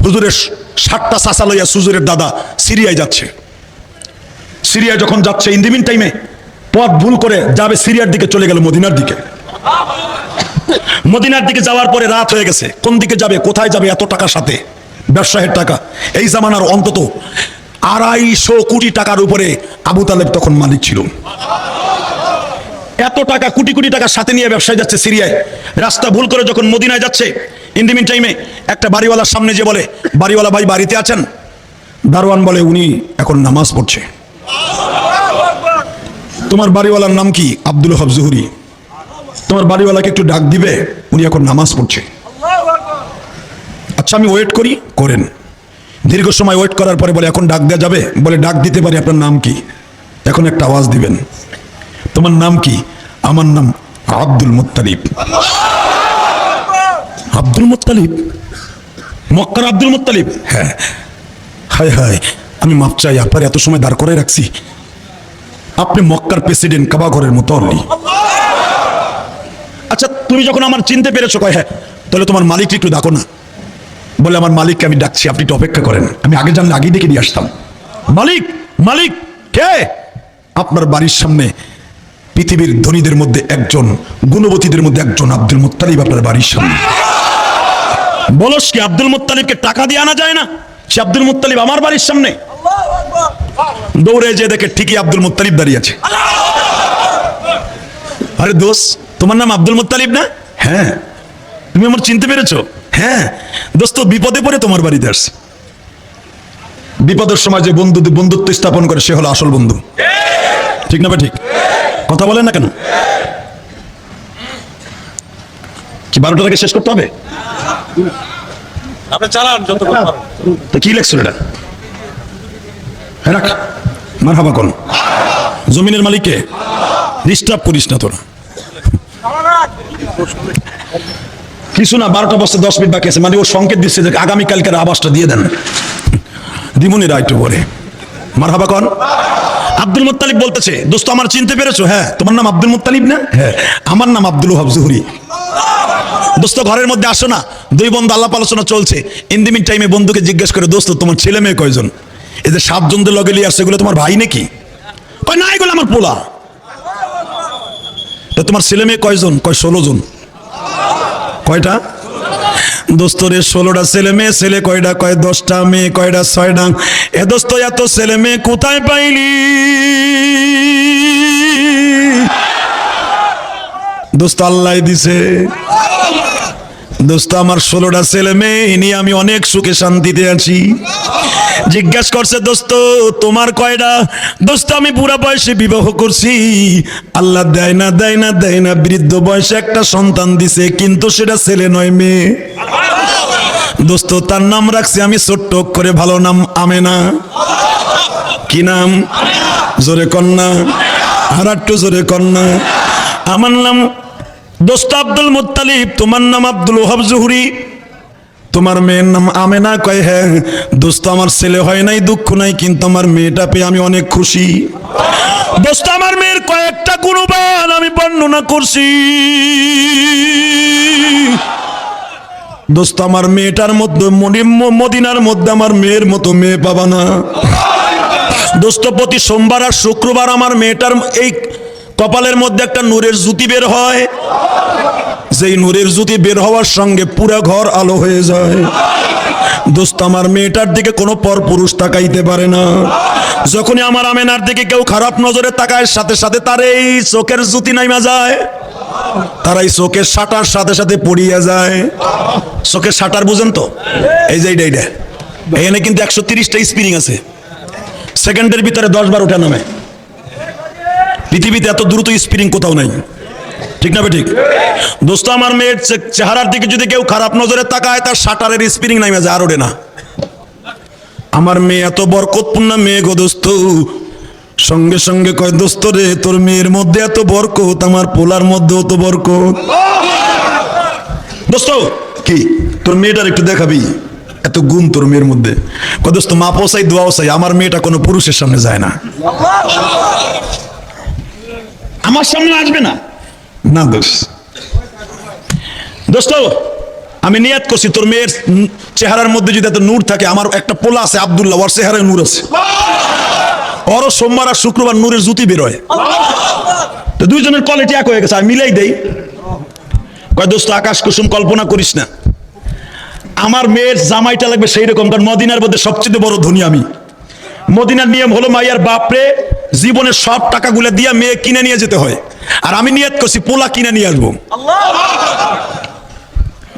হুজুরের 60টা চাচা লইয়া হুজুরের দাদা সিরিয়ায় যাচ্ছে। সিরিয়ায় যখন যাচ্ছে, ইন দি মিন টাইমে পথ ভুল করে যাবে সিরিয়ার দিকে, চলে গেল মদিনার দিকে। মদিনার দিকে যাওয়ার পরে রাত হয়ে গেছে। কোন দিকে যাবে, কোথায় যাবে, এত টাকার সাথে, ব্যবসায়ের টাকা। এই জামানার অন্তত 250 কোটি টাকার উপরে আবু তালেব তখন মালিক ছিল। এত টাকা, কোটি কোটি টাকার সাথে নিয়ে ব্যবসায় যাচ্ছে সিরিয়ায়। রাস্তা ভুল করে যখন মদিনায় যাচ্ছে, ইন দি মিন টাইমে একটা বাড়িওয়ালার সামনে যে বলে, বাড়িওয়ালা ভাই বাড়িতে আছেন? দারোয়ান বলে, উনি এখন নামাজ পড়ছে। তোমার বাড়িওয়ালার নাম কি? আব্দুল ওহাব জুহরি। তোমার বাড়িওয়ালাকে একটু ডাক দিবে, উনি এখন নামাজ পড়ছে। আচ্ছা আমি ওয়েট করি। করেন। দীর্ঘ সময় ওয়েট করার পরে বলে, এখন ডাক দেওয়া যাবে? বলে, ডাক দিতে পারি। আপনার নাম কি? এখন একটা আওয়াজ দিবেন। তোমার নাম কি? আমার নাম আব্দুল মুত্তালিব। Abdul Muttalib? মক্কার আব্দুল মুত্তালিব? হ্যাঁ। হায় হায়, আমি মাপ চাই, আপনার এত সময় দাঁড় করে রাখছি। আপনি মক্কার প্রেসিডেন্ট, কাবা ঘরের মতো অনলি। আচ্ছা তুমি যখন আমার চিনতে পেরেছো, কয় হ্যাঁ, তাহলে তোমার মালিককে একটু ডাকো না। বলে, আমার মালিককে আমি ডাকছি, আপনি একটু অপেক্ষা করেন, আমি আগে জানলে আগেই ডেকে দিয়ে আসতাম। মালিক? মালিক কে? আপনার বাড়ির সামনে পৃথিবীর ধনীদের মধ্যে একজন, গুণবতীদের মধ্যে একজন আব্দুল মুত্তালিব আপনার বাড়ির সামনে। বলস কি, আব্দুল মুত্তালিবকে টাকা দিয়ে আনা যায় না? সে আব্দুল মুত্তালিব আমার বাড়ির সামনে। দৌড়ে যে দেখে ঠিকই আব্দুল মুত্তালিব দাঁড়িয়ে আছে। আরে দোস্ত, তোমার নাম আব্দুল মুত্তালিব না? হ্যাঁ। তুমি আমার চিনতে পেরেছো? হ্যাঁ। দোস্ত, বিপদে পড়ে তোমার বাড়িতে আসছে। বিপদের সময় যে বন্ধুত্ব স্থাপন করে, সে হলো আসল বন্ধু। ঠিক না? ঠিক কথা বলেন না কেন? কি 12টা থেকে শেষ করতে হবে? আপনি চালান যত তো কি লেখছিল এটা? হ্যাঁ রাখ। মারহাবা কোন? জমিনের মালিককে ডিস্টার্ব করিস না তোরা। কিছু না, 12টা বছর 10 মিনিট বাকি আছে, মানে ও সংকেত দিচ্ছে যে আগামীকালকের আবাসটা দিয়ে দেন। দিমুনিরা একটু পরে। মারহাবা কোন? আব্দুল মুত্তালিব বলতেছে, দোস্ত আমার চিনতে পেরেছো? হ্যাঁ। তোমার নাম আব্দুল মুত্তালিব না? হ্যাঁ। আমার নাম আব্দুল ওহাব জুহরি। দোস্ত ঘরের মধ্যে আসো না, দুই বন্ধু আলাপ আলোচনা চলছে। ইন দি মিন টাইমে বন্ধুকে জিজ্ঞেস করে, দোস্ত তোমার ছেলে মেয়ে কয়জন? এই যে 7 জনদের লগে লিয়ে আসছে, এগুলো তোমার ভাই নাকি? কয় না, এগুলো আমার পোলা। তা তোমার ছেলে মেয়ে কয়জন? কয় 16 জন। কয়টা? দোস্ত রে, 16টা ছেলে মেয়ে। ছেলে কয়টা? কয় 10টা। মেয়ে কয়টা? 6টা। এ দোস্ত, এত ছেলে মেয়ে কোথায় পাইলি? দোস্ত আল্লাহ দিছে। দোস্ত আমার 16টা ছেলে মেয়ে নিয়ে আমি অনেক সুখে শান্তিতে আছি। জিজ্ঞাসা করছে, দোস্ত তোমার কয়টা? দোস্ত আমি বুড়া বয়সে বিবাহ করছি, আল্লাহ দেয় না দেয় না দেয় না, বৃদ্ধ বয়সে একটা সন্তান দিছে, কিন্তু সেটা ছেলে নয়, মেয়ে। দোস্ত তার নাম রাখছি আমি ছোট্ট করে, ভালো নাম আমেনা। কি নাম? জোরে কন্যা। আর একটু জোরে কন্যা। আমার নাম দোস্ত আব্দুল মুত্তালিব, তোমার নাম আব্দুল ওহাব জুহরি, তোমার মেয়ের নাম আমেনা। কয় হ্যাঁ। দোস্ত আমার ছেলে হয় নাই, দুঃখ নাই, কিন্তু আমার মেয়েটা পেয়ে আমি অনেক খুশি। দোস্ত আমার মেয়ের কয়েকটা গুণবান আমি বর্ণনা করছি। দোস্ত আমার মেয়েটার মধ্যে, মদিনার মধ্যে আমার মেয়ের মতো মেয়ে পাবা না। দোস্ত প্রতি সোমবার আর শুক্রবার আমার মেয়েটার এই কপালের মধ্যে একটা নূরের জ্যোতি বের হয়, যেই নূরের জ্যোতি বের হওয়ার সঙ্গে পুরো ঘর আলো হয়ে যায়। দোস্ত আমার মেয়েটার দিকে কোনো পরপুরুষ তাকাইতে পারে না। যখনই আমার আমেনার দিকে কেউ খারাপ নজরে তাকায়, সাথে সাথে তার এই চোখের জ্যোতি নাইমা যায়, তার এই চোখের শাটার সাথে সাথে পড়িয়া যায়। চোখের শাটার বুঝেন তো? এই যে এইটা, এখানে কিন্তু 130টা স্প্রিং আছে, সেকেন্ডের ভিতরে 10 বার ওঠা নামে। পৃথিবীতে এত দ্রুত স্প্রিং কোথাও নাই। ঠিক না ঠিক? দোস্ত আমার মেয়ের চেহারার দিকে যদি কেউ খারাপ নজরে তাকায়, তার শাটারের স্প্রিং নামে যায়, আর ওঠে না। আমার মেয়ে এত বরকতপূর্ণ মেয়ে গো দোস্ত। সঙ্গে সঙ্গে কয়, দোস্ত রে, তোর মেয়ের মধ্যে এত বরকত, আমার পোলার মধ্যেও তো বরকত। দোস্ত কি তোর মেয়েটার একটু দেখাবি? এত গুণ তোর মেয়ের মধ্যে। কয় দোস্ত মাপও চাই, দোয়াও চাই, আমার মেয়েটা কোনো পুরুষের সামনে যায় না। আমার সামনে আসবে না। না দোস্ত, আমি নিয়াত করছি তোর মেয়ের চেহারার মধ্যে যদি এত নূর থাকে, আমার একটা পোলা আছে আব্দুল্লাহ, ওর চেহারায় নূর আছে, ওরও সোমবার আর শুক্রবার নূরের জুতি বেরোয়, তো দুইজনের কোয়ালিটি এক হয়ে গেছে, আমি মিলাই দেই। কয় দোস্ত আকাশ কুসুম কল্পনা করিস না, আমার মেয়ের জামাইটা লাগবে সেই রকম, কারণ মদিনার মধ্যে সবচেয়ে বড় ধনী আমি। মদিনার নিয়ম হলো মাইয়ার বাপরে জীবনের সব টাকাগুলো দিয়ে মেয়ে কিনে নিয়ে যেতে হয়, আর আমি নিয়ত করছি পোলা কিনে নিয়ে আসবো।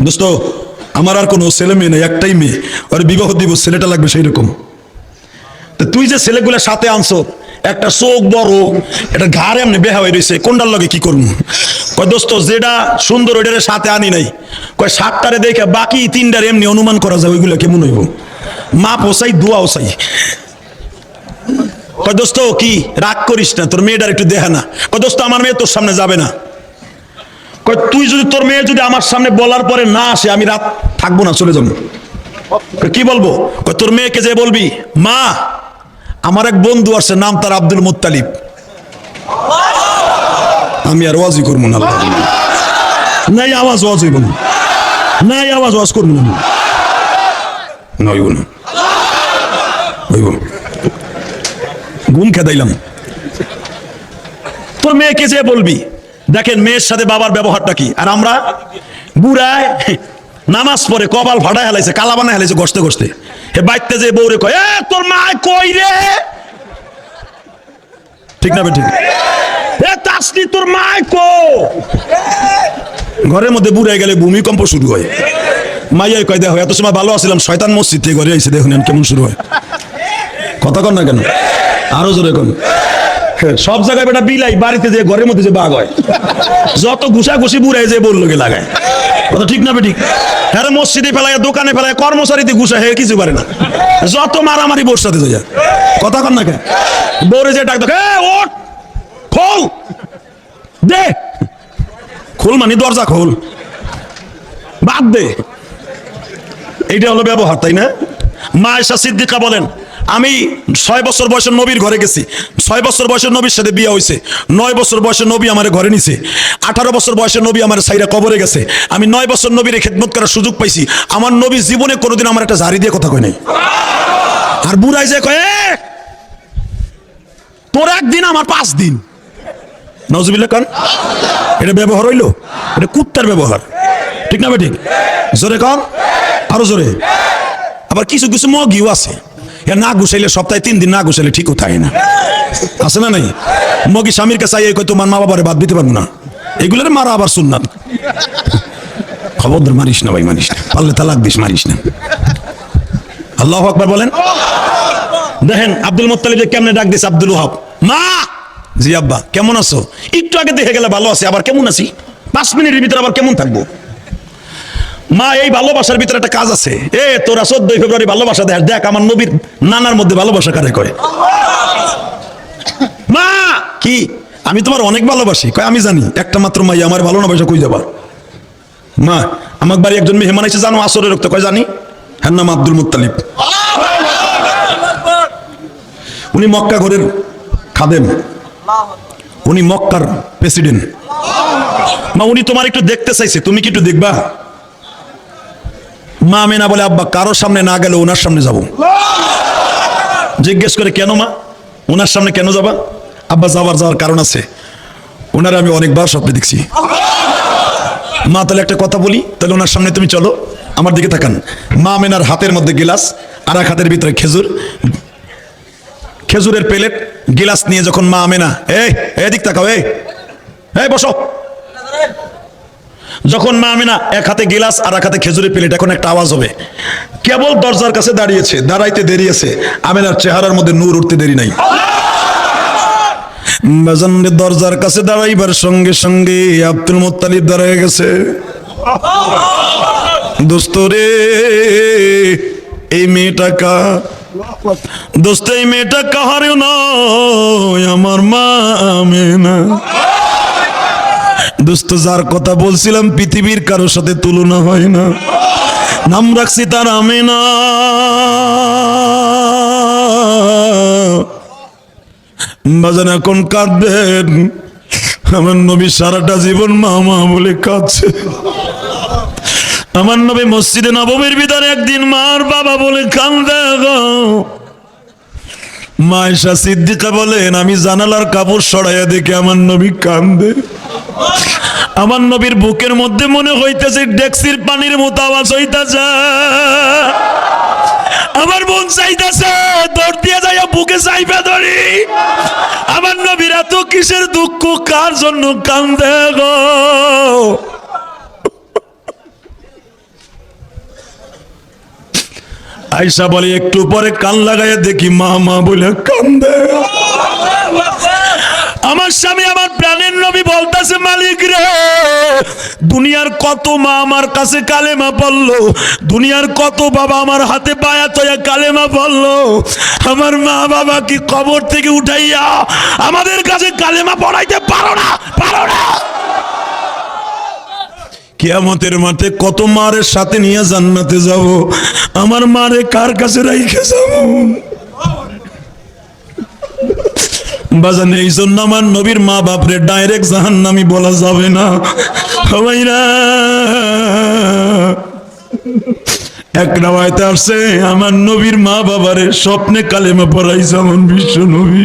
দোস্ত আমার আর কোনো ছেলে মেয়ে নেই, একটাই মেয়ে, ওর বিবাহ দিব, ছেলেটা লাগবে সেই রকম। তো তুই যে ছেলেগুলো সাথে আনছো, একটা চোখ বড়, একটা ঘাড় এমনি বেহা হয়ে রয়েছে, কোনটার লগে কি করবো? কয় দোস্ত যেটা সুন্দর ওইটার সাথে আনি নাই, কয় 7টারে দেখে বাকি 3টার এমনি অনুমান করা যায় ওইগুলো কেমন হইব, মা পোসাই দোয়াও চাই। কয় দোস্ত কি রাগ করিস না, তোর মেয়েটার একটু দেখা না। কয় দোস্ত আমার মেয়ে তোর সামনে যাবে না। কয় তুই যদি তোর মেয়ে যদি আমার সামনে বলার পরে না আসে, আমি রাত থাকবো না, চলে যাবো। কি বলবো? কয় তোর মেয়েকে যে বলবি, মা আমার এক বন্ধু আছে, নাম তার আব্দুল মুত্তালিব, আমি আর ওয়াজি করবো না, নাই আওয়াজ ওয়াজ হইব না, নাই আওয়াজ ওয়াজ করবো না, হইব না, হইব না, ঘুম খেদাইলাম। তোর মেয়েকে যে বলবি, দেখেন মেয়ের সাথে বাবার ব্যবহারটা কি। আর আমরা বুড়ায় নামাজ পড়ে কপাল ফাটায় হেলাইছে, কালা বানায় হেলাইছে গসতে গসতে, হে বাইতে যে বউরে কয়, এ তোর মা কই রে, ঠিক না বেঠিক? এ তাসলি তোর মা কো। ঘরের মধ্যে বুড়ায় গেলে ভূমিকম্প শুরু হয়, মাইয়াই কয় দেখো এত সময় ভালো আছিলাম, শয়তান মসজিদ থেকে ঘরে আইছে, দেখুন কেমন শুরু হয়। কথা কন না কেন? আরো জোরে কন। সব জায়গায় বেটা বিলাই, বাড়িতে যে ঘরের মধ্যে যে বাঘ হয়, যত ঘুষা ঘুষি বুড়াই যে বললো গে লাগায়, কথা ঠিক না বেঠিক? হ্যাঁ মসজিদে ফেলায়, দোকানে ফেলায়, কর্মচারীতে ঘুষা, হে কিছু পারে না, যত মারামারি বোর সাথে যায়। কথা কন না কেন? বউরে যে ডাক দেখে ওঠ খোল, দে খোল, মানে দরজা খোল, বাদ দে, এইটা হলো ব্যবহার, তাই না? মা আয়েশা সিদ্দিকা বলেন, আমি 6 বছর বয়সের নবীর ঘরে গেছি, 6 বছর বয়সের নবীর সাথে বিয়ে হয়েছে, 9 বছর বয়সের নবী আমার ঘরে নিছে, 18 বছর বয়সের নবী আমার সাইরা কবরে গেছে, আমি 9 বছর নবীর খেদমত করার সুযোগ পাইছি, আমার নবী জীবনে কোনোদিন আমার একটা ঝাড়ি দিয়ে কথা কয় নাই। আর বুড়াই যে কয় তোর একদিন আমার 5 দিন, নজুবিল্লাহ কন, এটা ব্যবহার হইলো? এটা কুত্তার ব্যবহার, ঠিক না বেঠিক? জোরে কন, আরো জোরে। আবার কিছু কিছু মগিও আছে, না গুছাইলে সপ্তাহে 3 দিন না গুছাইলে ঠিকও থাকে না, আছে না নাই? মগি স্বামীর কাছে কয় তোমার মা বাবারে বাদ দিতে পারবো না, এগুলোর মারা আবার সুন্নাত। খবরদার মারিস না ভাই, মারিস না, পারলে তালাক দিস, মারিস না। আল্লাহু আকবার বলেন। দেখেন আব্দুল মুত্তালিব কেমনে ডাক দিস, আব্দুল ওহাব, মা। জি আব্বা, কেমন আছো? একটু আগে দেখে গেলে ভালো আছি, আবার কেমন আছি, 5 মিনিটের ভিতরে আবার কেমন থাকবো? মা এই ভালোবাসার ভিতরে একটা কাজ আছে, তোরা 14 ফেব্রুয়ারি ভালোবাসা দেখ, দেখ আমার নবীর নানার মধ্যে ভালোবাসা কারে কয়। মা কি আমি তোমার অনেক ভালোবাসি? কয় আমি জানি, একটা মাত্র মাই আমার ভালো না বাসা কই যাবা? মা আমার বাড়ি একজন মেহমান এসে, জানো আসরের রক্ত? কয় জানি। হ্যাঁ নাম আব্দুল মুত্তালিব, উনি মক্কা ঘরের খাদেম, উনি মক্কার প্রেসিডেন্ট। মা উনি তোমার একটু দেখতে চাইছে, তুমি কি একটু দেখবা? মা আমেনা বলে, আব্বা কারোর সামনে না গেলে ওনার সামনে যাব। জিজ্ঞেস করে কেন মা, ওনার সামনে কেন যাবা? আব্বা যাওয়ার কারণ আছে, ওনারা আমি অনেকবার স্বপ্নে দেখছি। মা তাহলে একটা কথা বলি, তাহলে ওনার সামনে তুমি চলো, আমার দিকে তাকান। মা আমেনার হাতের মধ্যে গিলাস, আর এক হাতের ভিতরে খেজুর, খেজুরের প্লেট, গিলাস নিয়ে যখন মা আমেনা এদিক তাকাও, বসো, যখন মা আমেনা এক হাতে গিলাস আর এক হাতে খেজুরের প্লেট, এখন একটা আওয়াজ হবে, কেবল দরজার কাছে দাঁড়িয়েছে, দাঁড়াইতে দেরি আছে, আমেনার চেহারার মধ্যে নূর উঠতে দেরি নাই। দরজার কাছে দাঁড়াইবার সঙ্গে সঙ্গে আব্দুল মুত্তালিব দাঁড়ায় গেছে। দোস্ত রে এই মেয়েটা কার? দোস্ত এই মেয়েটা কাহারও নয়, আমার মা আমেনা। দোস্ত যার কথা বলছিলাম পৃথিবীর কারোর সাথে তুলনা হয় না, নাম রাখছি তার আমেনা। বাজান এখন কাঁদবেন, আমার নবী সারাটা জীবন মা মা বলে কাঁদছে। আমার নবী মসজিদে নববীর ভিতরে একদিন মার বাবা বলে কান্দে গো। মা আয়েশা সিদ্দিকা বলেন আমি জানালার কাপড় সরাইয়া দেখে আমার নবী কান্দে। আমার নবীর বুকের মধ্যে মনে হইতেছে ডেক্সির পানির মতো আওয়াজ হইতেছে। আমার মন চাইতেছে দৌড় দিয়ে যাইয়া বুকে চাইবে ধরি। আমার নবীর এত কিসের দুঃখ, কার জন্য কান্দে গো? আয়েশা বলে একটু পরে কান লাগাইয়া দেখি মা মা বলে কান্দে। আমার স্বামী আমার প্রাণের নবী বলতেছে মালিক রে, দুনিয়ার কত মা আমার কাছে কালেমা পড়লো, দুনিয়ার কত বাবা আমার হাতে বায়াত হইয়া কালেমা পড়লো, আমার মা বাবা কি কবর থেকে উঠাইয়া আমাদের কাছে কালেমা পড়াইতে পারো না, পারো না? কিয়ামতের মাঠে কত মারের সাথে নিয়ে জান্নাতে যাব, আমার মারে কার কাছে রাইখে যাব? বাজান এই জন্য আমার নবীর মা বাপরে ডাইরেক্ট জাহান্নামী বলা যাবে না। ভাইরা এক রাওয়ায়াতে আসছে আমার নবীর মা বাবারে স্বপ্নে কালেমা পড়াইছে আমার বিশ্ব নবী।